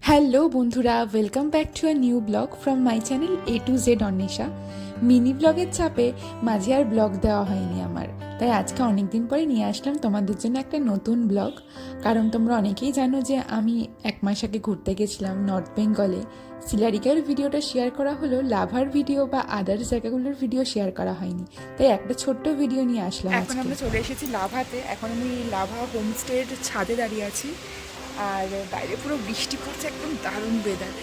Hello বন্ধুরা, welcome back to a new blog from my channel A to Z Anwesha. Mini ব্লগের চাপে মাঝে আর blog দেওয়া হয়নি আমার, তাই আজকে অনেক দিন পরে নিয়ে আসলাম তোমাদের জন্য একটা নতুন ব্লগ। কারণ তোমরা অনেকেই জানো যে আমি এক মাস আগে ঘুরতে গেছিলাম নর্থ বেঙ্গলে। সিলারিকার ভিডিওটা শেয়ার করা হলো, লাভার ভিডিও বা আদার্স জায়গাগুলোর ভিডিও শেয়ার করা হয়নি, তাই একটা ছোট্ট ভিডিও নিয়ে আসলাম। এখন আমরা চলে এসেছি লাভাতে। এখন আমি লাভা হোমস্টের ছাদে দাঁড়িয়ে আছি, আর বাইরে পুরো বৃষ্টি পড়ছে, একদম দারুণ ওয়েদার।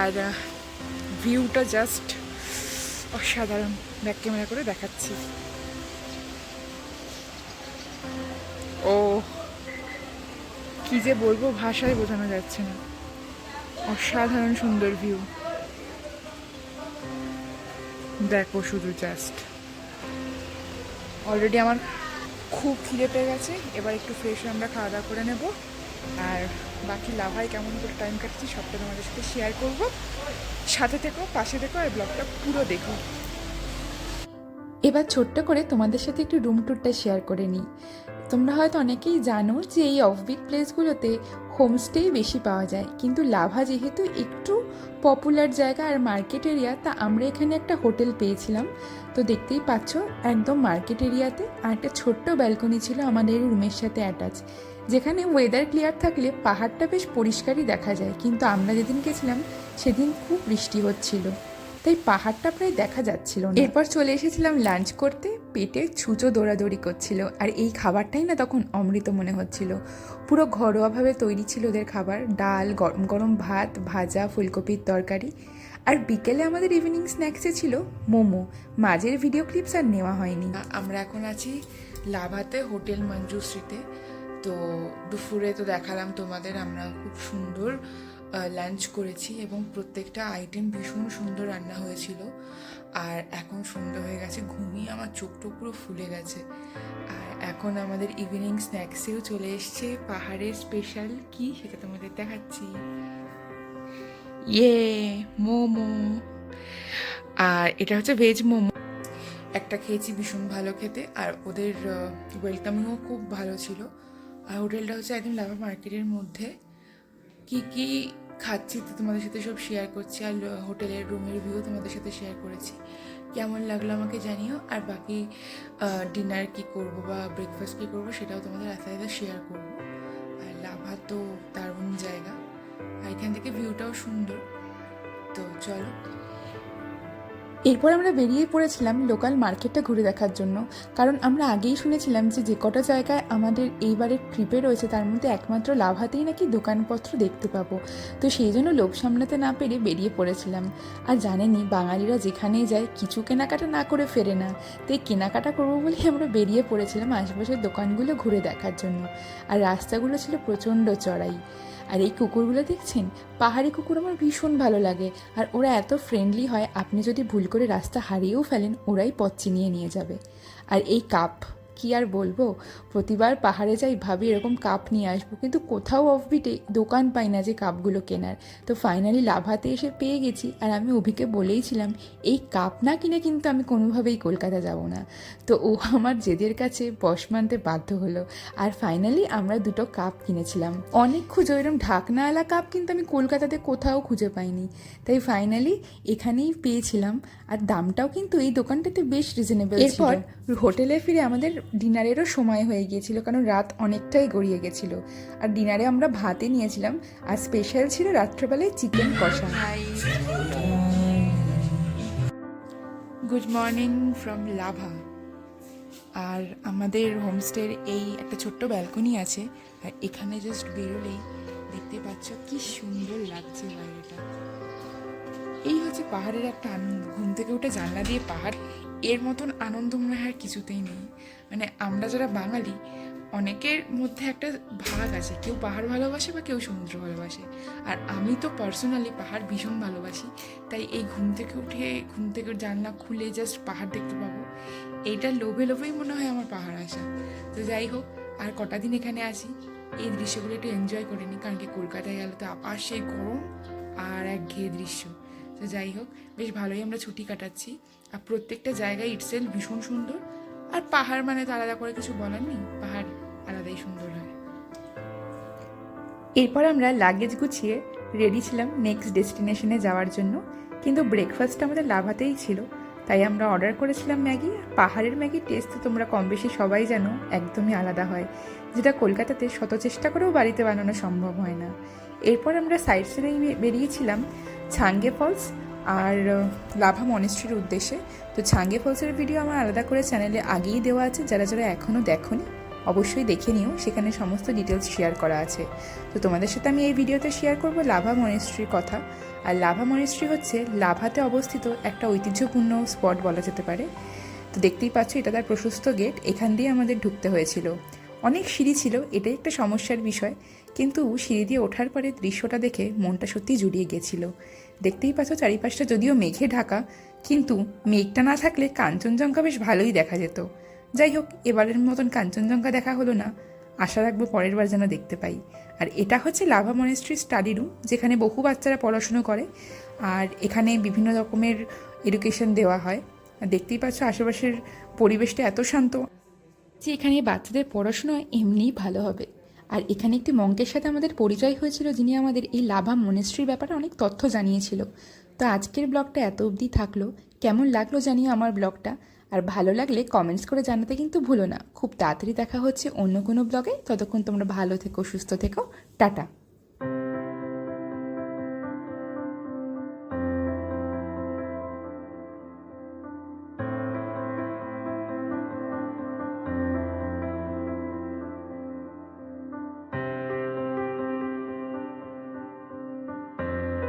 আর ভিউটা জাস্ট অসাধারণ। ব্যাক ক্যামেরা করে দেখাচ্ছি। ও কি যে বলবো, ভাষায় বোঝানো যাচ্ছে না। অসাধারণ সুন্দর ভিউ, দেখো শুধু জাস্ট। অলরেডি আমার খুব খিদে পেয়ে গেছে, এবার একটু ফ্রেশ হয়ে আমরা খাওয়া দাওয়া করে নেব। আর বাকি লাভায় কেমন করে টাইম কাটছি সবটা তোমাদের সাথে শেয়ার করব। সাথে থেকো, পাশে থেকো, আর ব্লগটা পুরো দেখো। এবার ছোট্ট করে তোমাদের সাথে একটু রুম ট্যুরটা শেয়ার করে নিই। তোমরা হয়তো অনেকেই জানো যে এই অফবিট প্লেসগুলোতে হোমস্টেই বেশি পাওয়া যায়, কিন্তু লাভা যেহেতু একটু পপুলার জায়গা আর মার্কেট এরিয়া, তা আমরা এখানে একটা হোটেল পেয়েছিলাম। তো দেখতেই পাচ্ছ একদম মার্কেট এরিয়াতে, আর একটা ছোট্ট ব্যালকনি ছিল আমাদের রুমের সাথে অ্যাটাচ, যেখানে ওয়েদার ক্লিয়ার থাকলে পাহাড়টা বেশ পরিষ্কারই দেখা যায়। কিন্তু আমরা যেদিন গেছিলাম সেদিন খুব বৃষ্টি হচ্ছিল, তাই পাহাড়টা প্রায় দেখা যাচ্ছিল না। এরপর চলে এসেছিলাম লাঞ্চ করতে, পেটে ছুঁচো দৌড়াদৌড়ি করছিল, আর এই খাবারটাই না তখন অমৃত মনে হচ্ছিল। পুরো ঘরোয়াভাবে তৈরি ছিল ওদের খাবার, ডাল, গরম গরম ভাত, ভাজা, ফুলকপির তরকারি। আর বিকেলে আমাদের ইভিনিং স্ন্যাক্সে ছিল মোমো। মাঝের ভিডিও ক্লিপস আর নেওয়া হয়নি। আমরা এখন আছি লাভাতে, হোটেল মঞ্জুশ্রীতে। তো দুপুরে তো দেখালাম তোমাদের, আমরা খুব সুন্দর লাঞ্চ করেছি এবং প্রত্যেকটা আইটেম ভীষণ সুন্দর রান্না হয়েছিল। আর এখন সন্ধ্যা হয়ে গেছে, ঘুমিয়ে আমার চোখটা পুরো ফুলে গেছে। আর এখন আমাদের ইভিনিং স্ন্যাক্সেও চলে এসছে পাহাড়ের স্পেশাল কি সেটা তোমাদের দেখাচ্ছি। ইয়ে মোমো। আর এটা হচ্ছে ভেজ মোমো। একটা খেয়েছি, ভীষণ ভালো খেতে, আর ওদের ওয়েলকামিংও খুব ভালো ছিল। আর হোটেলটা হচ্ছে একদম লাভা মার্কেটের মধ্যে। কি কি খাচ্ছি তো তোমাদের সাথে সব শেয়ার করছি, আর হোটেলের রুমের ভিউ তোমাদের সাথে শেয়ার করেছি। কেমন লাগলো আমাকে জানিও। আর বাকি ডিনার কি করব বা ব্রেকফাস্ট কি করব সেটাও তোমাদের আস্তে আস্তে শেয়ার করব। আর লাভা তো দারুণ জায়গা, আর এখান থেকে ভিউটাও সুন্দর। তো চলো। এরপর আমরা বেরিয়ে পড়েছিলাম লোকাল মার্কেটটা ঘুরে দেখার জন্য, কারণ আমরা আগেই শুনেছিলাম যে যে কটা জায়গায় আমাদের এইবারের ট্রিপে রয়েছে তার মধ্যে একমাত্র লাভাতেই নাকি দোকানপত্র দেখতে পাবো। তো সেই জন্য লোভ সামলাতে না পেরে বেরিয়ে পড়েছিলাম। আর জানেনই বাঙালিরা যেখানেই যায় কিছু কেনাকাটা না করে ফেরে না, তাই কেনাকাটা করবো বলেই আমরা বেরিয়ে পড়েছিলাম আশেপাশের দোকানগুলো ঘুরে দেখার জন্য। আর রাস্তাগুলো ছিল প্রচণ্ড চড়াই। আর এই কুকুরগুলো দেখছেন, পাহাড়ি কুকুর আমার ভীষণ ভালো লাগে। আর ওরা এত ফ্রেন্ডলি হয়, আপনি যদি ভুল করে রাস্তা হারিয়েও ফেলেন ওরাই পথ চিনিয়ে নিয়ে যাবে। আর এই কাপ কি আর বলবো, প্রতিবার পাহাড়ে যাই ভাবি এরকম কাপ নিয়ে আসবো, কিন্তু কোথাও অফবিটে দোকান পাই না যে কাপগুলো কেনার। তো ফাইনালি লাভাতে এসে পেয়ে গেছি, আর আমি অভিকে বলেইছিলাম এই কাপ না কিনে কিন্তু আমি কোনোভাবেই কলকাতা যাব না। তো ও আমার জেদের কাছে বশ মানতে বাধ্য হলো, আর ফাইনালি আমরা দুটো কাপ কিনেছিলাম। অনেক খুঁজে এরকম ঢাকনাওয়ালা কাপ কিন্তু আমি কলকাতাতে কোথাও খুঁজে পাইনি, তাই ফাইনালি এখানেই পেয়েছিলাম। আর দামটাও কিন্তু এই দোকানটাতে বেশ রিজনেবল ছিল। এরপর হোটেলে ফিরে আমাদের ডিনারেরও সময় হয়ে গিয়েছিল, কারণ রাত অনেকটাই গড়িয়ে গেছিলো। আর ডিনারে আমরা ভাতে নিয়েছিলাম, আর স্পেশাল ছিল রাত্রেবেলায় চিকেন কষা। Good morning from Lava. আর আমাদের হোমস্টের এই একটা ছোট্ট ব্যালকনি আছে, আর এখানে জাস্ট বেরোলেই দেখতে পাচ্ছ কি সুন্দর লাগছে বাইরেটা। এই হচ্ছে পাহাড়ের একটা আনন্দ, ঘুম থেকে উঠে জানলা দিয়ে পাহাড়, এর মতন আনন্দ মনে হয় আর কিছুতেই নেই। মানে আমরা যারা বাঙালি, অনেকের মধ্যে একটা ভাগ আছে, কেউ পাহাড় ভালোবাসে বা কেউ সমুদ্র ভালোবাসে। আর আমি তো পার্সোনালি পাহাড় ভীষণ ভালোবাসি, তাই এই ঘুম থেকে জানলা খুলে জাস্ট পাহাড় দেখতে পাবো, এইটা লোভে লোভেই মনে হয় আমার পাহাড় আসা। তো যাই হোক, আর কটা দিন এখানে আসি, এই দৃশ্যগুলো একটু এনজয় করে নিই, কারণ কি কলকাতায় গেলে তো আবার সেই গরম আর একঘেয়ে দৃশ্য। তো যাই হোক, বেশ ভালোই আমরা ছুটি কাটাচ্ছি। আর প্রত্যেকটা জায়গায় ইটসেলফ ভীষণ সুন্দর। আর পাহাড় মানে তো আলাদা করে কিছু বলার নেই, পাহাড় আলাদাই সুন্দর হয়। এরপর আমরা লাগেজ গুছিয়ে রেডি ছিলাম নেক্সট ডেস্টিনেশনে যাওয়ার জন্য, কিন্তু ব্রেকফাস্টটা আমাদের লাভাতেই ছিল। তাই আমরা অর্ডার করেছিলাম ম্যাগি। পাহাড়ের ম্যাগির টেস্ট তো তোমরা কম বেশি সবাই জানো, একদমই আলাদা হয়, যেটা কলকাতাতে শত চেষ্টা করেও বাড়িতে বানানো সম্ভব হয় না। এরপর আমরা সাইড সিনেই বেরিয়েছিলাম ছাঙ্গে ফলস আর লাভা মনেস্ট্রির উদ্দেশ্যে। তো ছাঙ্গে ফলসের ভিডিও আমার আলাদা করে চ্যানেলে আগেই দেওয়া আছে, যারা যারা এখনও দেখোনি অবশ্যই দেখে নিও, সেখানে সমস্ত ডিটেলস শেয়ার করা আছে। তো তোমাদের সাথে আমি এই ভিডিওতে শেয়ার করব লাভা মনেস্ট্রির কথা। আর লাভা মনেস্ট্রি হচ্ছে লাভাতে অবস্থিত একটা ঐতিহ্যপূর্ণ স্পট বলা যেতে পারে। তো দেখতেই পাচ্ছ এটা তার প্রশস্ত গেট, এখান দিয়ে আমাদের ঢুকতে হয়েছিল। অনেক সিঁড়ি ছিল, এটাই একটা সমস্যার বিষয়, কিন্তু সিঁড়ি দিয়ে ওঠার পরে দৃশ্যটা দেখে মনটা সত্যিই জুড়িয়ে গেছিল। দেখতেই পাচ্ছ চারিপাশটা যদিও মেঘে ঢাকা, কিন্তু মেঘটা না থাকলে কাঞ্চনজঙ্ঘা বেশ ভালোই দেখা যেত। যাই হোক, এবারের মতন কাঞ্চনজঙ্ঘা দেখা হলো না, আশা রাখবো পরের বার যেন দেখতে পাই। আর এটা হচ্ছে লাভা মনেস্ট্রি স্টাডি রুম, যেখানে বহু বাচ্চারা পড়াশুনো করে, আর এখানে বিভিন্ন রকমের এডুকেশন দেওয়া হয়। আর দেখতেই পাচ্ছ আশেপাশের পরিবেশটা এত শান্ত যে এখানে বাচ্চাদের পড়াশোনা এমনিই ভালো হবে। আর এখানে একটি মঙ্কের সাথে আমাদের পরিচয় হয়েছিল, যিনি আমাদের এই লাভা মনেস্ট্রির ব্যাপারে অনেক তথ্য জানিয়েছিল। তো আজকের ব্লগটা এত অবধি থাকলো, কেমন লাগলো জানিও আমার ব্লগটা, আর ভালো লাগলে কমেন্টস করে জানাতে কিন্তু ভুলো না। খুব তাড়াতাড়ি দেখা হচ্ছে অন্য কোনো ব্লগে, ততক্ষণ তোমরা ভালো থেকো, সুস্থ থেকো, টাটা।